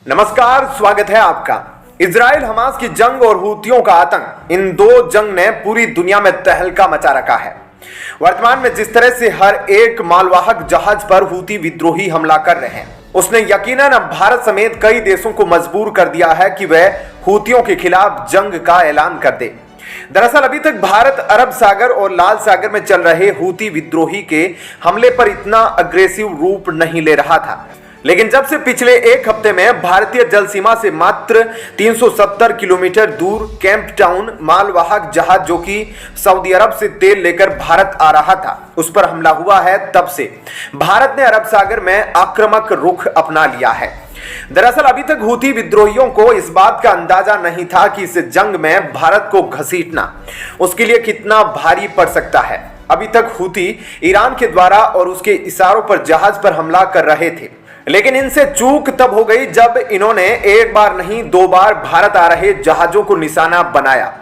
नमस्कार, स्वागत है आपका। इजराइल हमास की जंग और हूतियों का आतंक, इन दो जंग ने पूरी दुनिया में तहलका मचा रखा है। वर्तमान में जिस तरह से हर एक मालवाहक जहाज पर हूती विद्रोही हमला कर रहे हैं, उसने यकीनन अब भारत समेत कई देशों को मजबूर कर दिया है कि वह हूतियों के खिलाफ जंग का ऐलान कर दे। दरअसल अभी तक भारत अरब सागर और लाल सागर में चल रहे हूती विद्रोही के हमले पर इतना अग्रेसिव रूप नहीं ले रहा था, लेकिन जब से पिछले एक हफ्ते में भारतीय जल सीमा से मात्र 370 किलोमीटर दूर कैंप टाउन मालवाहक जहाज जो कि सऊदी अरब से तेल लेकर भारत आ रहा था, उस पर हमला हुआ है, तब से भारत ने अरब सागर में आक्रामक रुख अपना लिया है। दरअसल अभी तक हूती विद्रोहियों को इस बात का अंदाजा नहीं था कि इस जंग में भारत को घसीटना उसके लिए कितना भारी पड़ सकता है। अभी तक हूती ईरान के द्वारा और उसके इशारों पर जहाज पर हमला कर रहे थे, लेकिन इनसे चूक तब हो गई जब इन्होंने एक बार नहीं दो बार भारत आ रहे जहाजों को निशाना बनाया।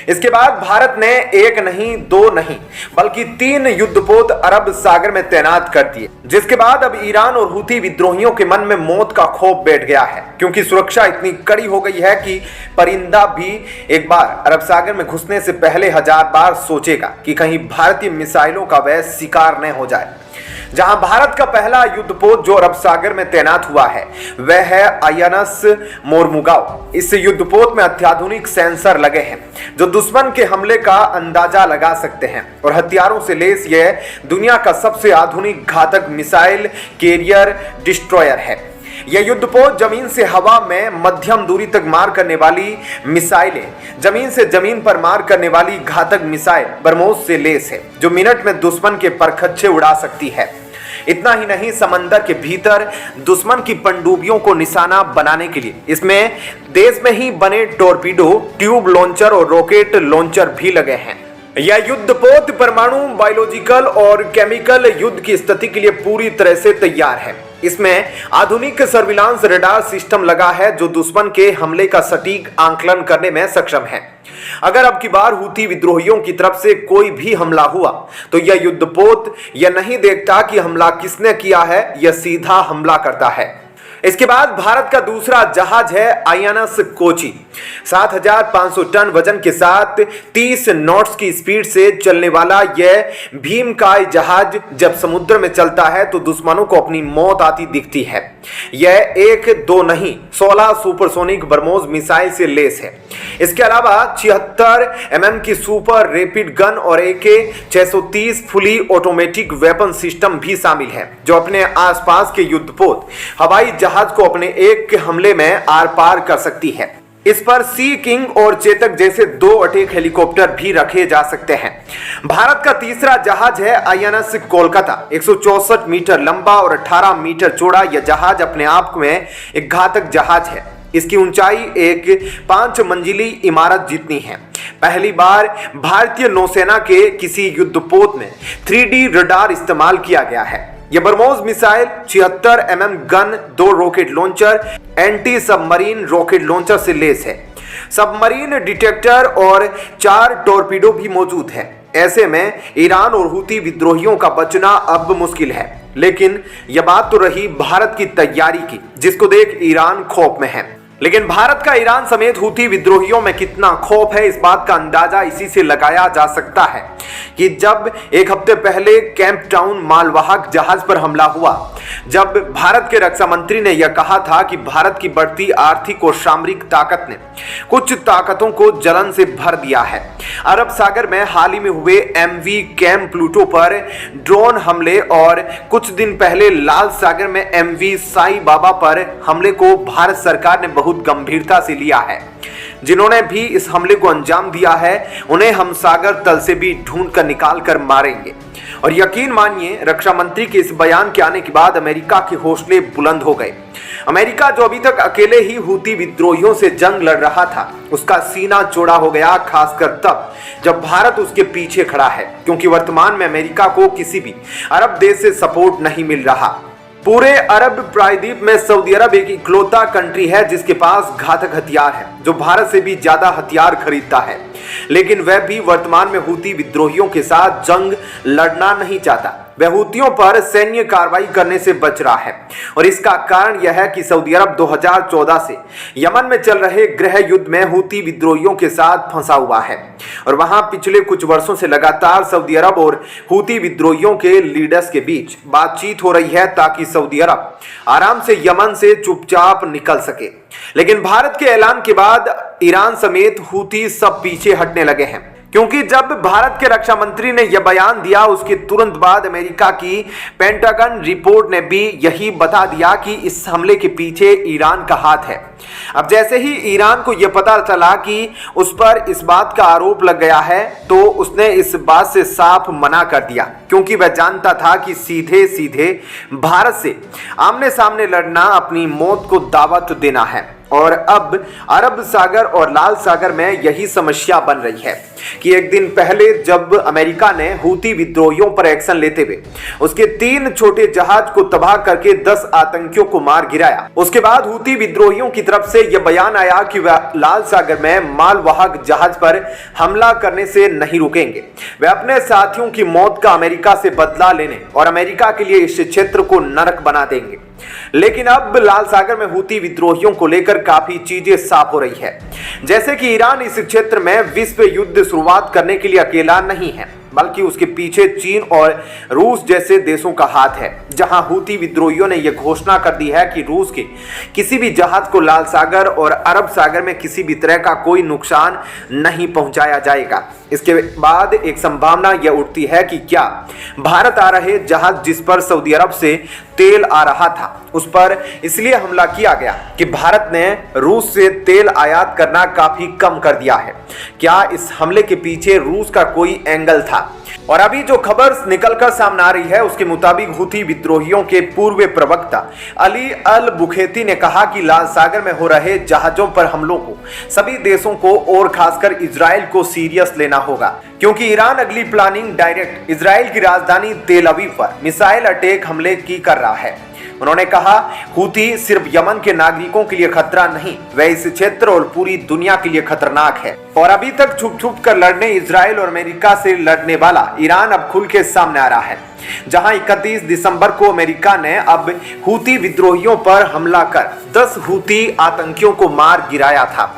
इसके बाद भारत ने एक नहीं दो नहीं बल्कि 3 युद्धपोत अरब सागर में तैनात कर दिए, जिसके बाद अब ईरान और हूती विद्रोहियों के मन में मौत का खौफ बैठ गया है, क्योंकि सुरक्षा इतनी कड़ी हो गई है कि परिंदा भी एक बार अरब सागर में घुसने से पहले 1000 बार सोचेगा कि कहीं भारतीय मिसाइलों का वह शिकार न हो जाए। जहां भारत का पहला युद्धपोत जो अरब सागर में तैनात हुआ है वह है आईएनएस मोरमुगाव। इस युद्धपोत में अत्याधुनिक सेंसर लगे हैं जो दुश्मन के हमले का अंदाजा लगा सकते हैं, और हथियारों से लैस यह दुनिया का सबसे आधुनिक घातक मिसाइल कैरियर डिस्ट्रॉयर है। यह युद्धपोत जमीन से हवा में मध्यम दूरी तक मार करने वाली मिसाइलें, जमीन से जमीन पर मार करने वाली घातक मिसाइल ब्रह्मोस से लैस है जो मिनट में दुश्मन के परखच्चे उड़ा सकती है। इतना ही नहीं, समंदर के भीतर दुश्मन की पनडुब्बियों को निशाना बनाने के लिए इसमें देश में ही बने टॉर्पीडो, ट्यूब लॉन्चर और रॉकेट लॉन्चर भी लगे हैं। यह युद्धपोत परमाणु, बायोलॉजिकल और केमिकल युद्ध की स्थिति के लिए पूरी तरह से तैयार है। इसमें आधुनिक सर्विलांस रडार सिस्टम लगा है जो दुश्मन के हमले का सटीक आंकलन करने में सक्षम है। अगर अब की बार हूती विद्रोहियों की तरफ से कोई भी हमला हुआ तो यह युद्धपोत यह नहीं देखता कि हमला किसने किया है, यह सीधा हमला करता है। इसके बाद भारत का दूसरा जहाज है आईएनएस कोची। 7500 टन वजन के साथ 30 नॉट्स की स्पीड से चलने वाला यह भीमकाय जहाज जब समुद्र में चलता है तो दुश्मनों को अपनी मौत आती दिखती है। यह एक दो नहीं 16 सुपरसोनिक ब्रह्मोस मिसाइल से लैस है। इसके अलावा 76 mm की सुपर रैपिड गन और AK-630 fully automatic weapon system भी शामिल है, जो अपने आसपास के युद्धपोत हवाई जहाज को अपने एक हमले में आर पार कर सकती है। इस पर सी किंग और चेतक जैसे 2 अटैक हेलीकॉप्टर भी रखे जा सकते हैं। भारत का तीसरा जहाज है आईएनएस कोलकाता। 164 मीटर लंबा और 18 मीटर चौड़ा यह जहाज अपने आप में एक घातक जहाज है। इसकी ऊंचाई एक 5 मंजिली इमारत जितनी है। पहली बार भारतीय नौसेना के किसी युद्धपोत में 3D रडार इस्तेमाल किया गया है। यह BrahMos missile 76 mm gun, 2 rocket launcher, anti submarine rocket launcher से लैस है। सबमरीन डिटेक्टर और 4 टॉर्पीडो भी मौजूद है। ऐसे में ईरान और हूती विद्रोहियों का बचना अब मुश्किल है। लेकिन यह बात तो रही भारत की तैयारी की, जिसको देख ईरान खौफ में है। लेकिन भारत का ईरान समेत हूती विद्रोहियों में कितना खौफ है, इस बात का अंदाजा इसी से लगाया जा सकता है कि जब एक हफ्ते पहले कैंप टाउन मालवाहक जहाज पर हमला हुआ, जब भारत के रक्षा मंत्री ने यह कहा था कि भारत की बढ़ती आर्थिक और सामरिक ताकत ने कुछ ताकतों को जलन से भर दिया है। अरब सागर में हाल ही में हुए MV कैंप प्लूटो पर ड्रोन हमले और कुछ दिन पहले लाल सागर में MV साई बाबा पर हमले को भारत सरकार ने बहुत गंभीरता से लिया है। जिन्होंने भी इस हमले को अंजाम दिया है उन्हें हम सागर तल से भी ढूंढ कर निकाल कर मारेंगे। और यकीन मानिए, रक्षा मंत्री के इस बयान के आने के बाद अमेरिका के हौसले बुलंद हो गए। अमेरिका जो अभी तक अकेले ही हूती विद्रोहियों से जंग लड़ रहा था, उसका सीना चौड़ा हो गया, खासकर तब जब भारत उसके पीछे खड़ा है, क्योंकि वर्तमान में अमेरिका को किसी भी अरब देश से सपोर्ट नहीं मिल रहा। पूरे अरब प्रायद्वीप में सऊदी अरब एक इकलौता कंट्री है जिसके पास घातक हथियार है, जो भारत से भी ज्यादा हथियार खरीदता है, लेकिन वह भी वर्तमान में हूती विद्रोहियों के साथ जंग लड़ना नहीं चाहता। वह हूतियों पर सैन्य कार्रवाई करने से बच रहा है। और इसका कारण यह है कि सऊदी अरब 2014 से यमन में चल रहे गृह युद्ध में हूती विद्रोहियों के साथ फंसा हुआ है और वहां पिछले कुछ वर्षों से लगातार सऊदी अरब और हूती विद्रोहियों के लीडर्स के बीच बातचीत हो रही है ताकि सऊदी अरब आराम से यमन से चुपचाप निकल सके। लेकिन भारत के ऐलान के बाद ईरान समेत हूती सब पीछे हटने लगे हैं, क्योंकि जब भारत के रक्षा मंत्री ने यह बयान दिया उसके तुरंत बाद अमेरिका की पेंटागन रिपोर्ट ने भी यही बता दिया कि इस हमले के पीछे ईरान का हाथ है। अब जैसे ही ईरान को यह पता चला कि उस पर इस बात का आरोप लग गया है तो उसने इस बात से साफ मना कर दिया, क्योंकि वह जानता था कि सीधे सीधे भारत से आमने सामने लड़ना अपनी मौत को दावत देना है। और अब अरब सागर और लाल सागर में यही समस्या बन रही है कि एक दिन पहले जब अमेरिका ने हूती विद्रोहियों पर एक्शन लेते हुए उसके 3 छोटे जहाज को तबाह करके 10 आतंकियों को मार गिराया, उसके बाद हूती विद्रोहियों की तरफ से यह बयान आया कि वह लाल सागर में मालवाहक जहाज पर हमला करने से नहीं रुकेंगे। वे अपने साथियों की मौत का अमेरिका से बदला लेने और अमेरिका के लिए इस क्षेत्र को नरक बना देंगे। लेकिन अब लाल सागर में हूती विद्रोहियों को लेकर काफी चीजें साफ हो रही है, जैसे कि ईरान इस क्षेत्र में विश्व युद्ध शुरुआत करने के लिए अकेला नहीं है, बल्कि उसके पीछे चीन और रूस जैसे देशों का हाथ है। जहां हूती विद्रोहियों ने यह घोषणा कर दी है कि रूस के किसी भी जहाज को लाल सागर और अरब सागर में किसी भी तरह का कोई नुकसान नहीं पहुंचाया जाएगा। इसके बाद एक संभावना यह उठती है कि क्या भारत आ रहे जहाज जिस पर सऊदी अरब से तेल आ रहा था उस पर इसलिए हमला किया गया कि भारत ने रूस से तेल आयात करना काफी कम कर दिया है। क्या इस हमले के पीछे रूस का कोई एंगल था? और अभी जो खबर निकलकर सामने आ रही है उसके मुताबिक हूती विद्रोहियों के पूर्व प्रवक्ता अली अल बुखेती ने कहा कि लाल सागर में हो रहे जहाजों पर हमलों को सभी देशों को और खासकर इजराइल को सीरियस लेना होगा, क्योंकि ईरान अगली प्लानिंग डायरेक्ट इजराइल की राजधानी तेल अवीव पर मिसाइल अटैक हमले की कर रहा है। उन्होंने कहा हूती सिर्फ यमन के नागरिकों के लिए खतरा नहीं, वह इस क्षेत्र और पूरी दुनिया के लिए खतरनाक है। और अभी तक छुप छुप कर लड़ने इजराइल और अमेरिका से लड़ने वाला ईरान अब खुल के सामने आ रहा है। जहां 31 दिसंबर को अमेरिका ने अब हूती विद्रोहियों पर हमला कर 10 हूती आतंकियों को मार गिराया था,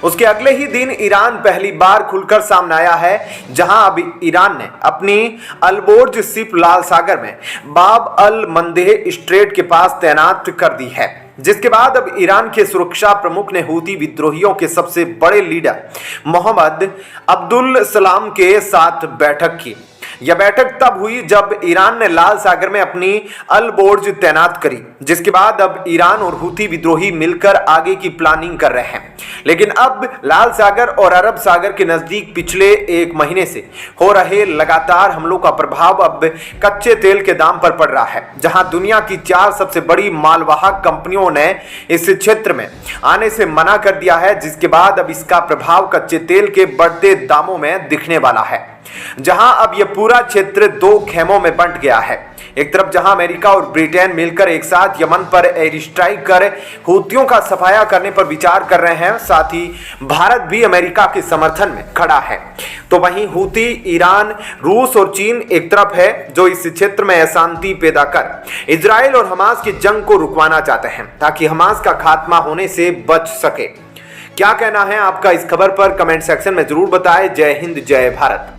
उसके अगले ही दिन ईरान पहली बार खुलकर सामने आया है, जहां अब ईरान ने अपनी अलबोर्ज शिप लाल सागर में बाब अल मंदेह स्ट्रेट के पास तैनात कर दी है। जिसके बाद अब ईरान के सुरक्षा प्रमुख ने हूती विद्रोहियों के सबसे बड़े लीडर मोहम्मद अब्दुल सलाम के साथ बैठक की। यह बैठक तब हुई जब ईरान ने लाल सागर में अपनी अलबोर्ज तैनात करी, जिसके बाद अब ईरान और हूती विद्रोही मिलकर आगे की प्लानिंग कर रहे हैं। लेकिन अब लाल सागर और अरब सागर के नजदीक पिछले 1 महीने से हो रहे लगातार हमलों का प्रभाव अब कच्चे तेल के दाम पर पड़ रहा है, जहां दुनिया की 4 सबसे बड़ी मालवाहक कंपनियों ने इस क्षेत्र में आने से मना कर दिया है, जिसके बाद अब इसका प्रभाव कच्चे तेल के बढ़ते दामों में दिखने वाला है। जहां अब यह पूरा क्षेत्र 2 खेमों में बंट गया है। एक तरफ जहां अमेरिका और ब्रिटेन मिलकर एक साथ यमन पर एयर स्ट्राइक कर हूतियों का सफाया करने पर विचार कर रहे हैं, साथ ही भारत भी अमेरिका के समर्थन में खड़ा है। तो वहीं हूती ईरान, रूस और चीन एक तरफ है जो इस क्षेत्र में अशांति पैदा कर इजराइल और हमास की जंग को रुकवाना चाहते हैं, ताकि हमास का खात्मा होने से बच सके। क्या कहना है आपका इस खबर पर? कमेंट सेक्शन में जरूर बताएं। जय हिंद, जय भारत।